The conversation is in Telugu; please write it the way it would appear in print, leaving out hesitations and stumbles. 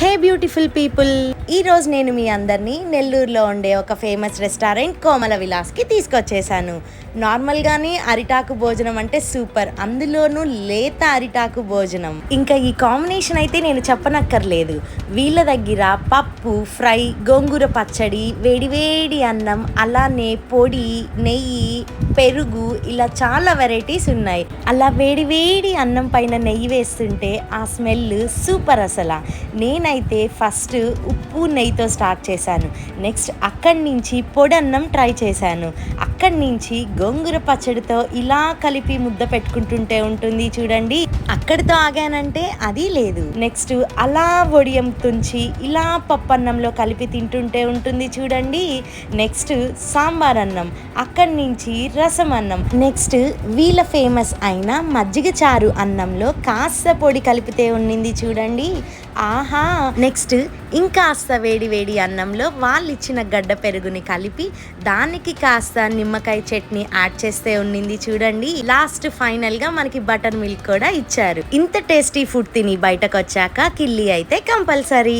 హే బ్యూటిఫుల్ పీపుల్, ఈరోజు నేను మీ అందరినీ నెల్లూరులో ఉండే ఒక ఫేమస్ రెస్టారెంట్ కోమల విలాస్కి తీసుకొచ్చేసాను. నార్మల్గానే అరిటాకు భోజనం అంటే సూపర్, అందులోనూ లేత అరిటాకు భోజనం. ఇంకా ఈ కాంబినేషన్ అయితే నేను చెప్పనక్కర్లేదు. వీళ్ళ దగ్గర పప్పు, ఫ్రై, గోంగూర పచ్చడి, వేడివేడి అన్నం, అలానే పొడి, నెయ్యి, పెరుగు, ఇలా చాలా వెరైటీస్ ఉన్నాయి. అలా వేడివేడి అన్నం పైన నెయ్యి వేస్తుంటే ఆ స్మెల్ సూపర్. అసలు నేనైతే ఫస్ట్ ఉప్పు నెయ్యితో స్టార్ట్ చేశాను. నెక్స్ట్ అక్కడి నుంచి పొడన్నం ట్రై చేశాను. అక్కడి నుంచి గోంగూర పచ్చడితో ఇలా కలిపి ముద్ద పెట్టుకుంటుంటే ఉంటుంది చూడండి. అక్కడితో ఆగానంటే అది లేదు. నెక్స్ట్ అలా వడియం తుంచి ఇలా పప్పన్నంలో కలిపి తింటుంటే ఉంటుంది చూడండి. నెక్స్ట్ సాంబార్ అన్నం, అక్కడి నుంచి రసం అన్నం, నెక్స్ట్ వీళ్ళ ఫేమస్ అయిన మజ్జిగ చారు అన్నంలో కాస్త పొడి కలిపితే ఉండింది చూడండి. ఆహా. నెక్స్ట్ ఇంకాస్త వేడి వేడి అన్నంలో వాళ్ళు ఇచ్చిన గడ్డ పెరుగుని కలిపి దానికి కాస్త నిమ్మకాయ చట్నీ యాడ్ చేస్తే ఉండింది చూడండి. లాస్ట్ ఫైనల్ గా మనకి బటర్ మిల్క్ కూడా ఇచ్చారు. ఇంత టేస్టీ ఫుడ్ తిని బయటకు వచ్చాక కిల్లి అయితే కంపల్సరీ.